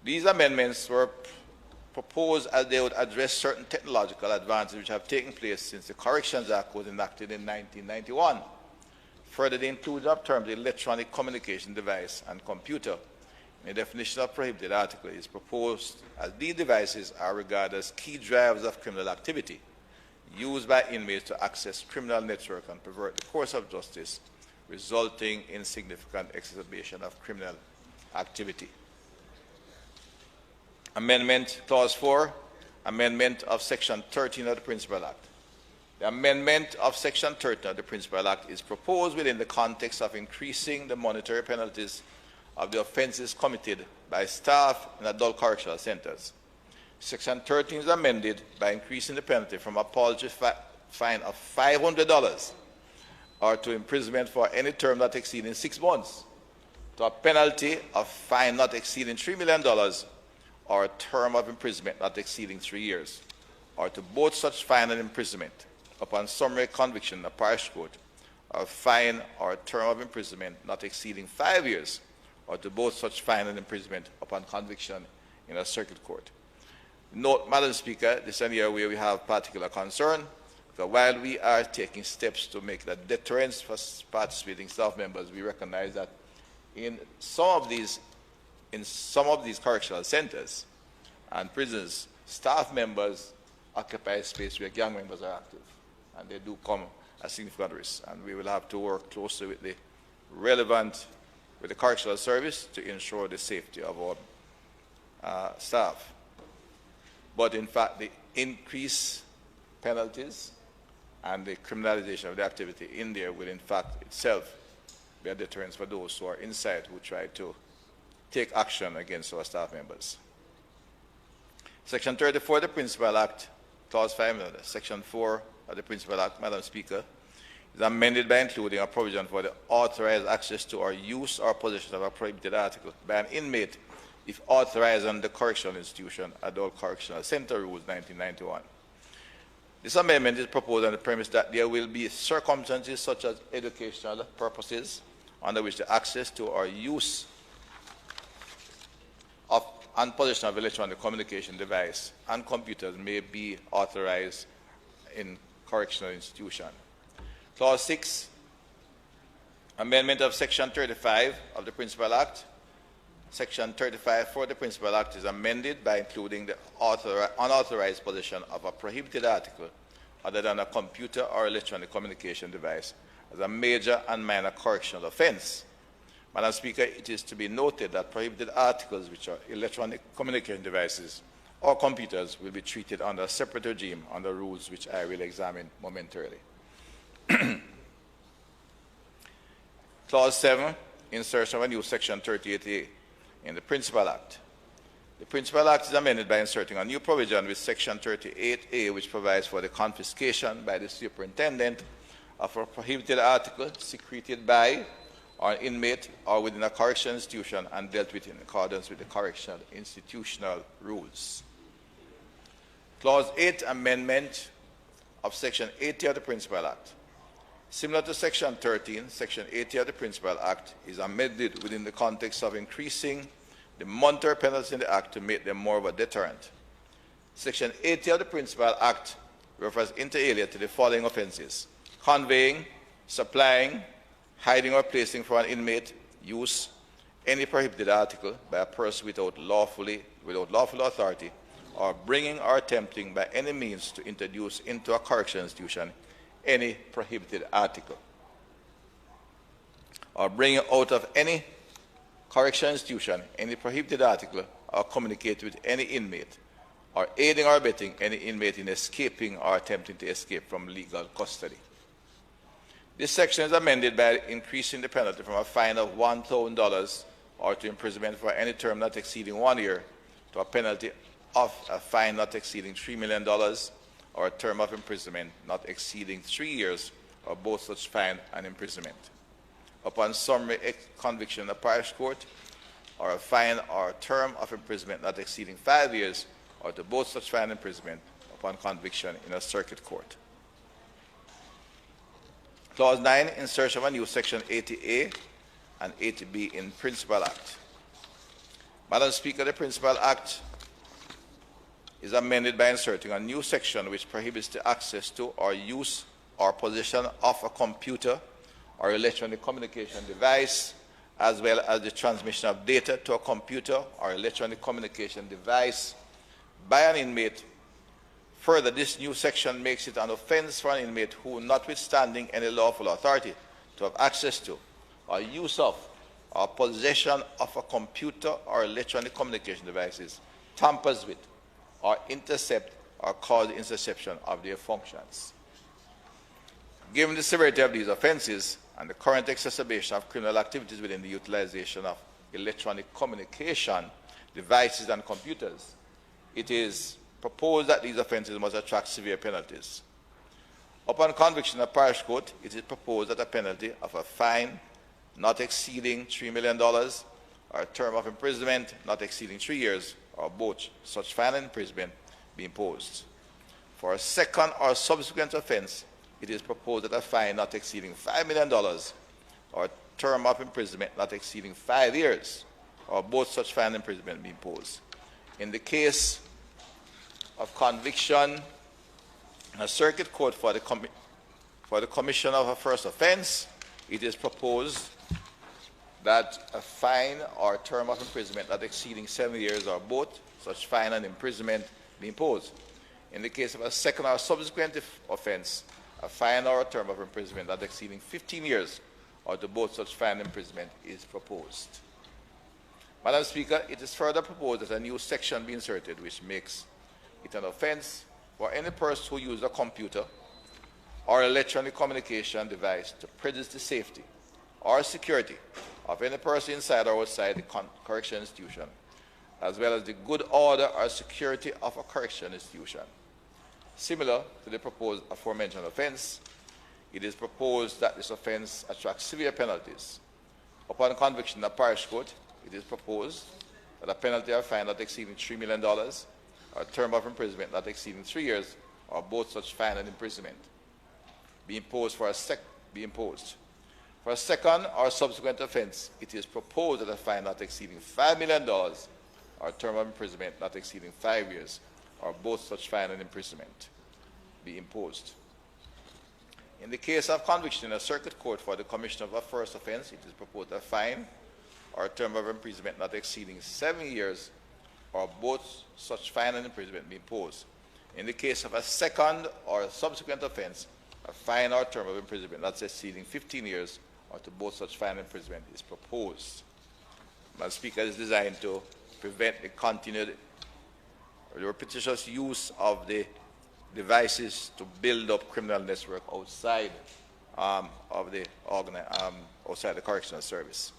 These amendments were proposed as they would address certain technological advances which have taken place since the Corrections Act was enacted in 1991. Further, the inclusion of terms electronic communication device and computer in the definition of prohibited article is proposed as these devices are regarded as key drivers of criminal activity used by inmates to access criminal network and pervert the course of justice, resulting in significant exacerbation of criminal activity. Amendment, Clause 4, amendment of Section 13 of the Principal Act. The amendment of Section 13 of the Principal Act is proposed within the context of increasing the monetary penalties of the offenses committed by staff in adult correctional centers. Section 13 is amended by increasing the penalty from a paltry fine of $500 or to imprisonment for any term not exceeding 6 months to a penalty of fine not exceeding $3 million or a term of imprisonment not exceeding 3 years, or to both such fine and imprisonment upon summary conviction in a parish court, or fine or a term of imprisonment not exceeding 5 years, or to both such fine and imprisonment upon conviction in a circuit court. Note, Madam Speaker, this is an area where we have particular concern, because while we are taking steps to make that deterrence for participating staff members, we recognize that in some of these correctional centers and prisons, staff members occupy space where gang members are active, and they do come at significant risk. And we will have to work closely with the correctional service to ensure the safety of our staff. But in fact, the increased penalties and the criminalization of the activity in there will in fact itself be a deterrence for those who are inside who try to take action against our staff members. Section 34 of the Principal Act, Clause 5, Section 4 of the Principal Act, Madam Speaker, is amended by including a provision for the authorized access to or use or possession of a prohibited article by an inmate if authorized under the Correctional Institution Adult Correctional Center Rules 1991. This amendment is proposed on the premise that there will be circumstances such as educational purposes under which the access to or use of and possession of electronic communication device and computers may be authorized in correctional institution. Clause 6, amendment of Section 35 of the Principal Act. Section 35 for the Principal Act is amended by including the unauthorized possession of a prohibited article other than a computer or electronic communication device as a major and minor correctional offense. Madam Speaker, it is to be noted that prohibited articles, which are electronic communication devices or computers, will be treated under a separate regime under rules which I will examine momentarily. Clause 7, insertion of a new Section 38A in the Principal Act. The Principal Act is amended by inserting a new provision with Section 38A, which provides for the confiscation by the superintendent of a prohibited article secreted by or an inmate or within a correctional institution and dealt with in accordance with the correctional institutional rules. Clause 8, amendment of Section 80 of the Principal Act. Similar to Section 13, Section 80 of the Principal Act is amended within the context of increasing the monetary penalties in the Act to make them more of a deterrent. Section 80 of the Principal Act refers inter alia to the following offenses: conveying, supplying, hiding or placing for an inmate use any prohibited article by a person without lawful authority, or bringing or attempting by any means to introduce into a correctional institution any prohibited article, or bringing out of any correctional institution any prohibited article, or communicate with any inmate, or aiding or abetting any inmate in escaping or attempting to escape from legal custody. This section is amended by increasing the penalty from a fine of $1,000 or to imprisonment for any term not exceeding 1 year to a penalty of a fine not exceeding $3 million or a term of imprisonment not exceeding 3 years, or both such fine and imprisonment upon summary conviction in a parish court, or a fine or a term of imprisonment not exceeding 5 years, or to both such fine and imprisonment upon conviction in a circuit court. Clause 9, insertion of a new Section 80A and 80B in Principal Act. Madam Speaker, the Principal Act is amended by inserting a new section which prohibits the access to or use or possession of a computer or electronic communication device, as well as the transmission of data to a computer or electronic communication device by an inmate. Further, this new section makes it an offense for an inmate who, notwithstanding any lawful authority to have access to or use of or possession of a computer or electronic communication devices, tampers with or intercept or cause the interception of their functions. Given the severity of these offenses and the current exacerbation of criminal activities within the utilization of electronic communication devices and computers, it is proposed that these offenses must attract severe penalties. Upon conviction of parish court, it is proposed that a penalty of a fine not exceeding $3 million or a term of imprisonment not exceeding 3 years or both such fine and imprisonment be imposed. For a second or subsequent offense, it is proposed that a fine not exceeding $5 million or a term of imprisonment not exceeding 5 years or both such fine and imprisonment be imposed. In the case of conviction, a circuit court for the commission of a first offense, it is proposed that a fine or term of imprisonment not exceeding 7 years or both such fine and imprisonment be imposed. In the case of a second or subsequent offense, a fine or a term of imprisonment not exceeding 15 years or to both such fine and imprisonment is proposed. Madam Speaker, it is further proposed that a new section be inserted which makes it an offense for any person who uses a computer or electronic communication device to prejudice the safety or security of any person inside or outside the correctional institution, as well as the good order or security of a correctional institution. Similar to the proposed aforementioned offense, it is proposed that this offense attracts severe penalties. Upon conviction of parish court, it is proposed that a penalty or fine not exceeding $3 million or a term of imprisonment not exceeding 3 years or both such fine and imprisonment be imposed. For a second or subsequent offense, it is proposed that a fine not exceeding $5 million or a term of imprisonment not exceeding 5 years or both such fine and imprisonment be imposed. In the case of conviction in a circuit court for the commission of a first offense, it is proposed a fine or a term of imprisonment not exceeding 7 years or both such fine and imprisonment be imposed. In the case of a second or subsequent offense, a fine or term of imprisonment not exceeding 15 years or to both such fine and imprisonment is proposed. Madam Speaker, it is designed to prevent the continued or the repetitious use of the devices to build up criminal network outside of the outside the correctional service.